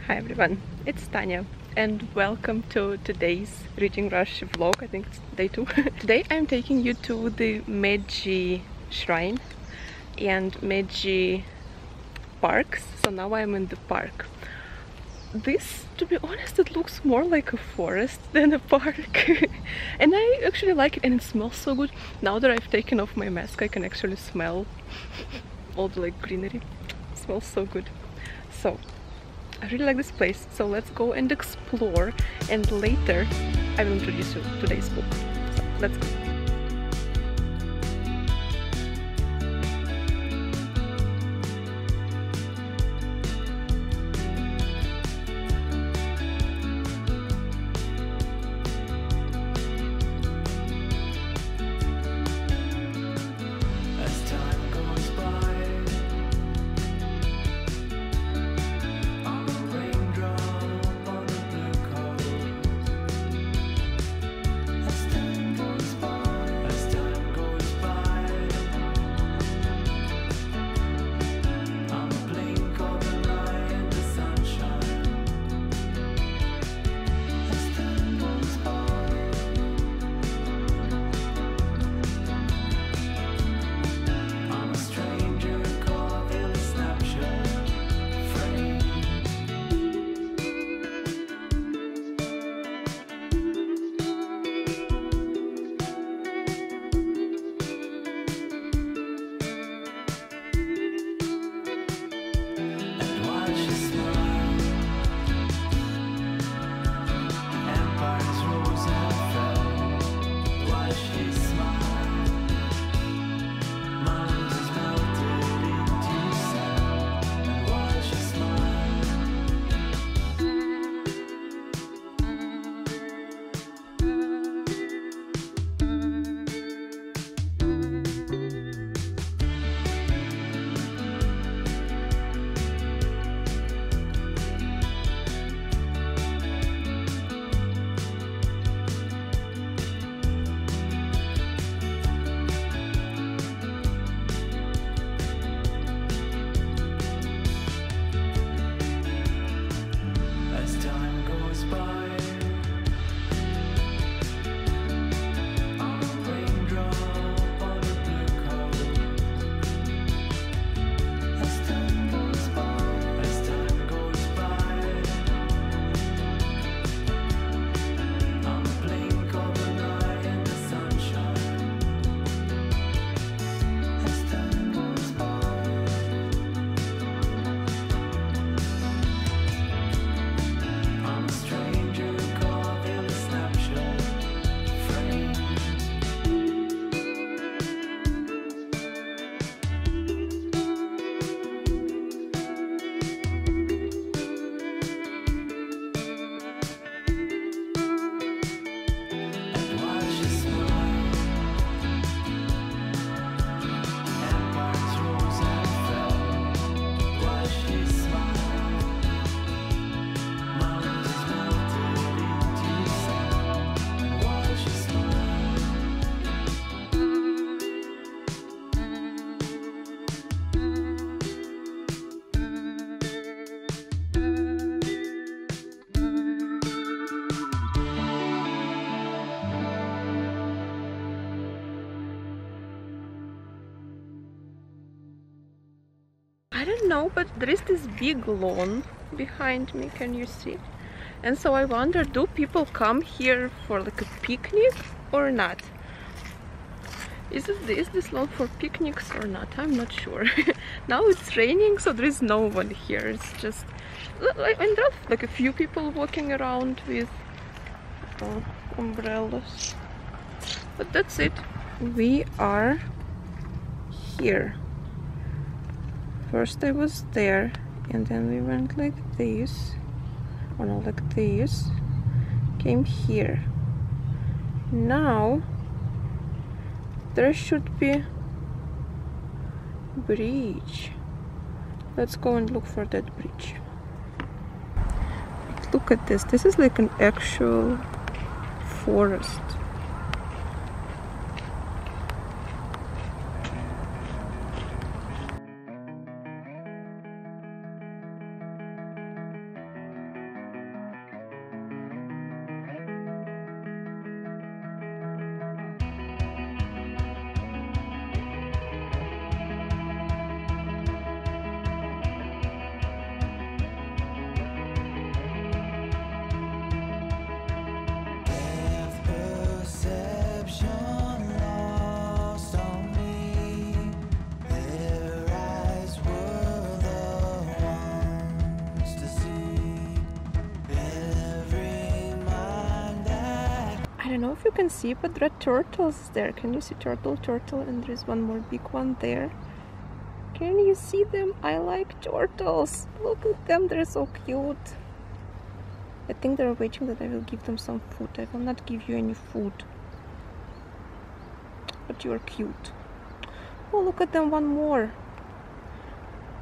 Hi everyone, it's Tanya and welcome to today's Reading Rush vlog. I think it's day 2. Today I'm taking you to the Meiji Shrine and Meiji parks. So now I'm in the park. This, to be honest, it looks more like a forest than a park. And I actually like it, and it smells so good. Now that I've taken off my mask, I can actually smell all the greenery. It smells so good. So I really like this place, so let's go and explore, and later I will introduce you to today's book. So let's go. I don't know, but there is this big lawn behind me, can you see? And so I wonder, do people come here for a picnic or not? Is this lawn for picnics or not? I'm not sure. Now it's raining, so there is no one here. It's just, and there are a few people walking around with umbrellas. But that's it. We are here. First I was there, and then we went like this, or no, like this, came here. Now there should be bridge. Let's go and look for that bridge. Look at this. This is like an actual forest. don't know if you can see, but there are turtles there. Can you see turtle, and there's one more big one there. Can you see them? I like turtles. Look at them, they're so cute. I think they're waiting that I will give them some food. I will not give you any food. But you're cute. Oh, look at them, one more.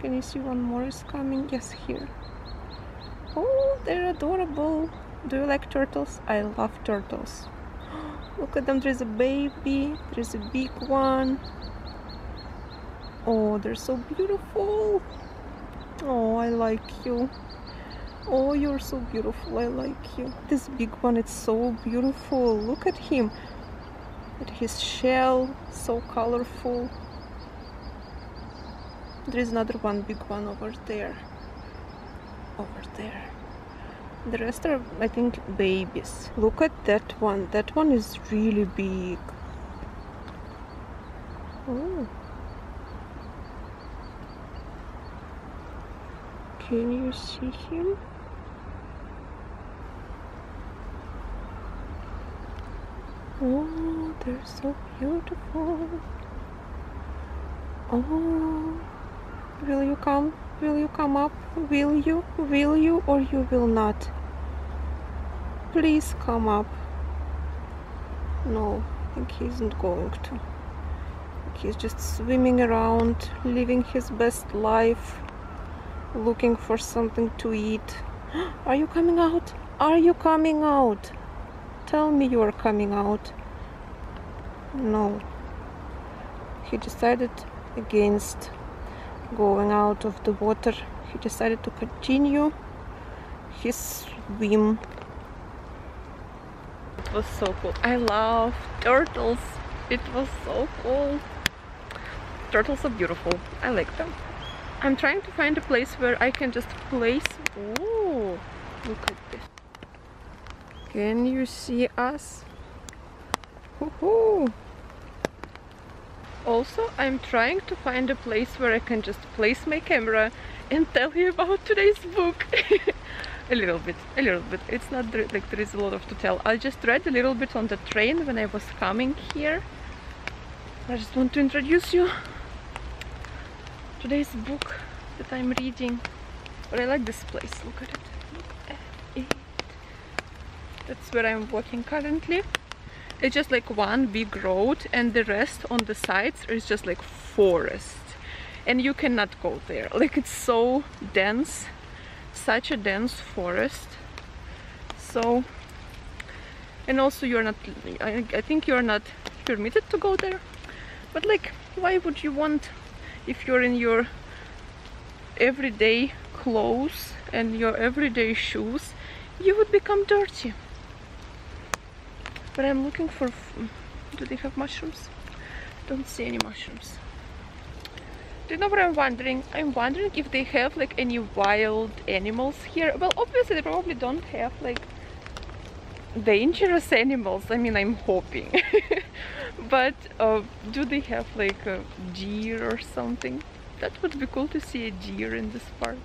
Can you see one more is coming? Yes, here. Oh, they're adorable. Do you like turtles? I love turtles. Look at them, there's a baby, there's a big one. Oh, they're so beautiful. Oh, I like you. Oh, you're so beautiful, I like you. This big one, it's so beautiful. Look at him. At his shell, so colorful. There's another one, big one over there. Over there. The rest are, I think, babies. Look at that one. That one is really big. Oh. Can you see him? Oh, they're so beautiful. Oh, will you come? Will you come up? Will you? Will you or you will not? Please come up. No, I think he isn't going to. He's just swimming around, living his best life, looking for something to eat. Are you coming out? Are you coming out? Tell me you are coming out. No. He decided against going out of the water. He decided to continue his swim. It was so cool. I love turtles. It was so cool. Turtles are beautiful. I like them. I'm trying to find a place where I can just place. Oh, look at this. Can you see us? Woohoo! Also, I'm trying to find a place where I can just place my camera and tell you about today's book. a little bit. It's not like there is a lot of to tell. I just read a little bit on the train when I was coming here. I just want to introduce you today's book that I'm reading. But I like this place. Look at it. Look at it. That's where I'm walking currently. It's just like one big road and the rest on the sides is just like forest. And you cannot go there. Like it's so dense. Such a dense forest. So, and also you're not, I think you're not permitted to go there. But like, why would you want, if you're in your everyday clothes and your everyday shoes, you would become dirty. But I'm looking for, do they have mushrooms? Don't see any mushrooms. Do you know what I'm wondering? I'm wondering if they have like any wild animals here. Well, obviously they probably don't have like dangerous animals. I mean, I'm hoping. But do they have like a deer or something? That would be cool to see a deer in this park.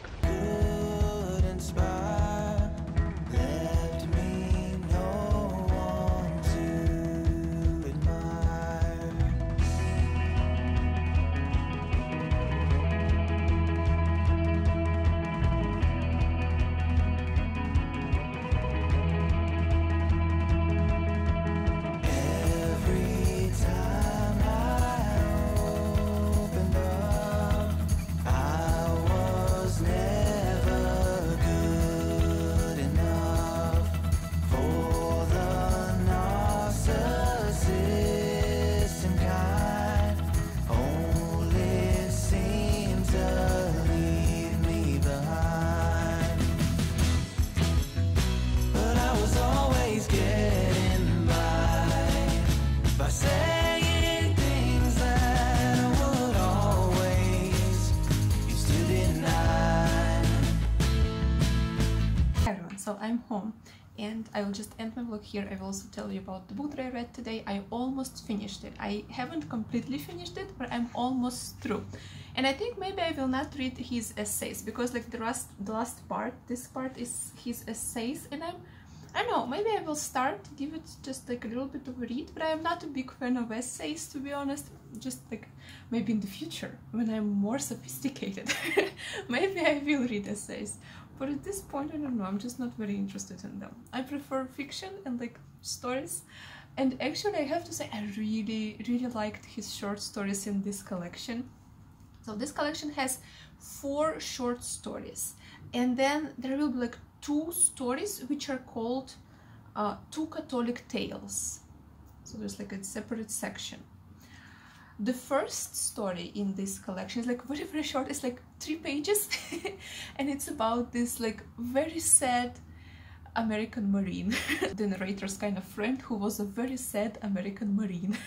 So I'm home and I will just end my vlog here. I will also tell you about the book that I read today. I almost finished it. I haven't completely finished it, but I'm almost through. And I think maybe I will not read his essays because like the last part, this part is his essays, and I don't know, maybe I will start, give it just like a little bit of a read, but I am not a big fan of essays, to be honest. Just like maybe in the future, when I'm more sophisticated, maybe I will read essays. But at this point, I don't know, I'm just not very interested in them. I prefer fiction and like stories. And actually, I have to say, I really liked his short stories in this collection. So this collection has 4 short stories. And then there will be like 2 stories which are called 2 Catholic Tales. So there's like a separate section. The first story in this collection is like very short. It's like 3 pages. And it's about this like very sad American Marine. The narrator's kind of friend who was a very sad American Marine.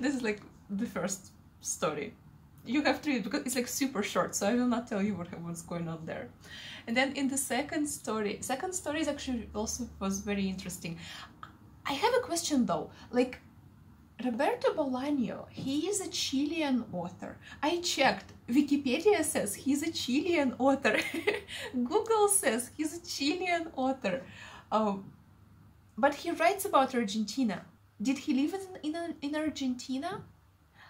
This is like the first story. You have to read it because it's like super short, so I will not tell you what's going on there. And then in the second story is actually also was very interesting. I have a question though, like Roberto Bolano, he is a Chilean author. I checked, Wikipedia says he's a Chilean author. Google says he's a Chilean author. But he writes about Argentina. Did he live in Argentina?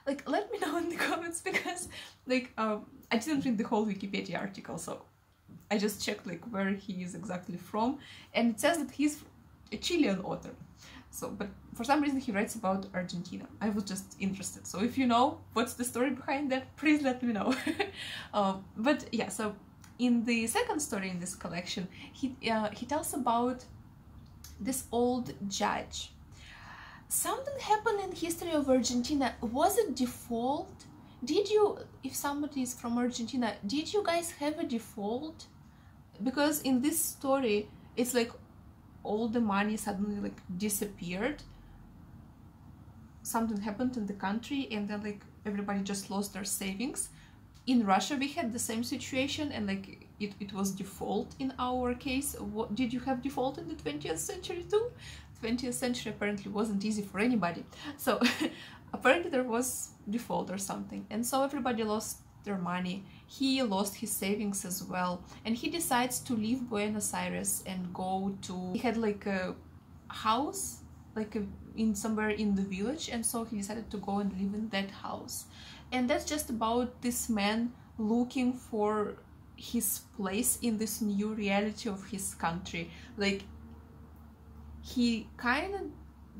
Like, let me know in the comments, because like I didn't read the whole Wikipedia article, so I just checked like where he is exactly from, and it says that he's a Chilean author. So, but for some reason he writes about Argentina. I was just interested. So if you know what's the story behind that, please let me know. But yeah, so in the second story in this collection, he tells about this old judge. Something happened in history of Argentina. Was it default? Did you, if somebody is from Argentina, did you guys have a default? Because in this story, it's like all the money suddenly like disappeared. Something happened in the country and then like everybody just lost their savings. In Russia we had the same situation, and like it was default in our case. What did you have default in the 20th century too? 20th century apparently wasn't easy for anybody, so apparently there was default or something, and so everybody lost their money. He lost his savings as well, and he decides to leave Buenos Aires and go to, he had like a house like in somewhere in the village, and so he decided to go and live in that house. And that's just about this man looking for his place in this new reality of his country. Like, he kind of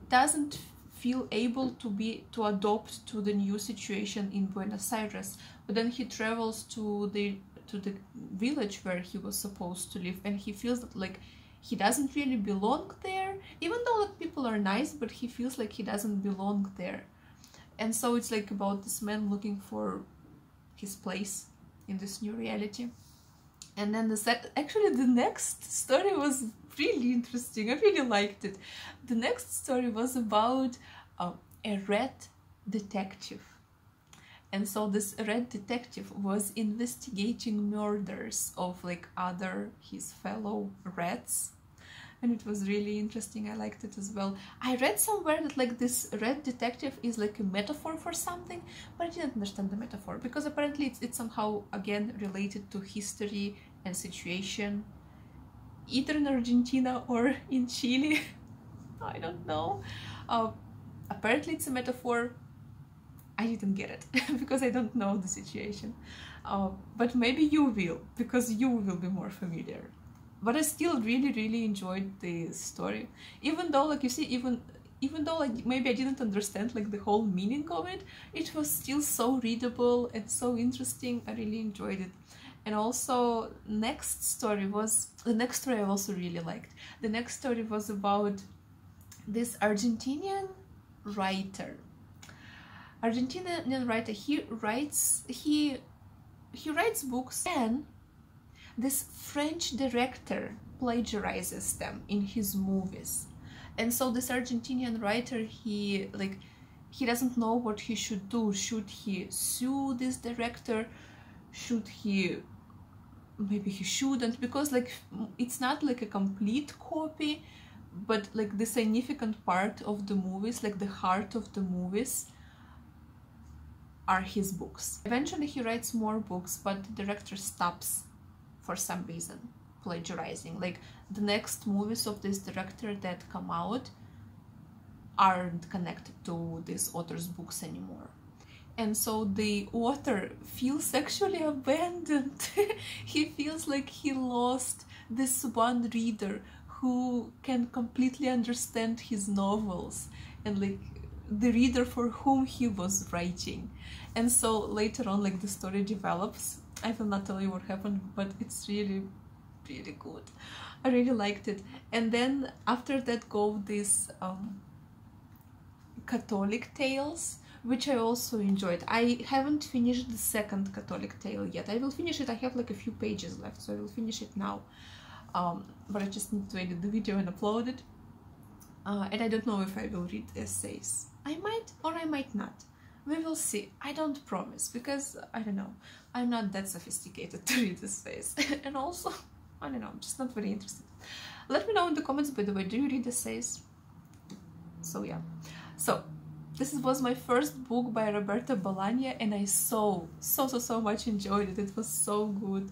doesn't feel able to adopt to the new situation in Buenos Aires, but then he travels to the village where he was supposed to live, and he feels that like he doesn't really belong there, even though like people are nice, but he feels like he doesn't belong there. And so it's like about this man looking for his place in this new reality. And then actually the next story was really interesting. I really liked it. The next story was about a red detective. And so this red detective was investigating murders of like his fellow rats. And it was really interesting. I liked it as well. I read somewhere that like this red detective is like a metaphor for something, but I didn't understand the metaphor, because apparently it's somehow again related to history and situation, either in Argentina or in Chile. I don't know. Apparently it's a metaphor. I didn't get it because I don't know the situation. But maybe you will, because you will be more familiar. But I still really enjoyed the story, even though like you see, even though like maybe I didn't understand like the whole meaning of it, it was still so readable and so interesting. I really enjoyed it. And also the next story I also really liked. The next story was about this Argentinian writer. He writes books, and this French director plagiarizes them in his movies. And so this Argentinian writer, he doesn't know what he should do. Should he sue this director? Maybe he shouldn't, because like it's not like a complete copy, but like the significant part of the movies, like the heart of the movies, are his books. Eventually he writes more books, but the director stops for some reason. plagiarizing. Like the next movies of this director that come out aren't connected to this author's books anymore. And so the author feels sexually abandoned. He feels like he lost this one reader who can completely understand his novels, and like the reader for whom he was writing. And so later on, like the story develops. I will not tell you what happened, but it's really, really good. I really liked it. And then after that go these Catholic tales, which I also enjoyed. I haven't finished the second Catholic tale yet. I will finish it. I have like a few pages left, so I will finish it now. But I just need to edit the video and upload it. And I don't know if I will read essays. I might or I might not. We will see. I don't promise, because I don't know. I'm not that sophisticated to read essays. And also, I don't know, I'm just not very interested. Let me know in the comments, by the way, do you read essays? So yeah. So this was my first book by Roberto Bolano, and I so much enjoyed it. It was so good.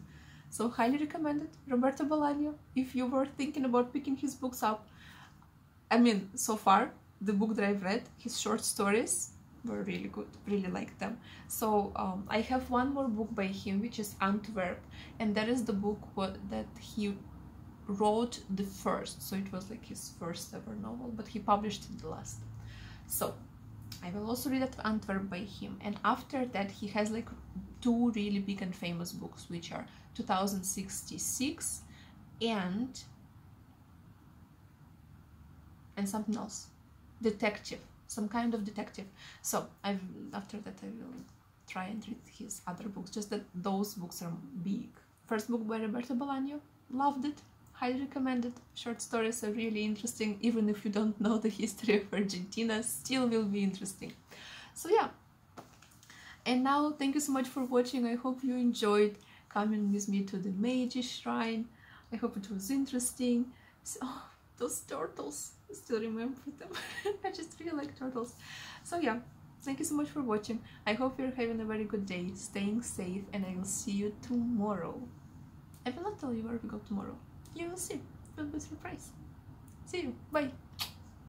So highly recommend it, Roberto Bolano, if you were thinking about picking his books up. I mean, so far, the book that I've read, his short stories were really good, really liked them. So I have one more book by him, which is Antwerp, and that is the book that he wrote the first. So it was like his first ever novel, but he published it the last. So I will also read Antwerp by him, and after that he has like two really big and famous books, which are 2066 and something else, detective, some kind of detective. So after that I will try and read his other books, just that those books are big. First book by Roberto Bolano, loved it, highly recommend it. Short stories are really interesting, even if you don't know the history of Argentina, still will be interesting. So yeah, and now thank you so much for watching. I hope you enjoyed coming with me to the Meiji Shrine. I hope it was interesting. So, oh, those turtles, I still remember them. I just really like turtles. So yeah, thank you so much for watching. I hope you're having a very good day, staying safe, and I will see you tomorrow. I will not tell you where we go tomorrow. You will see. It will be a surprise. See you. Bye.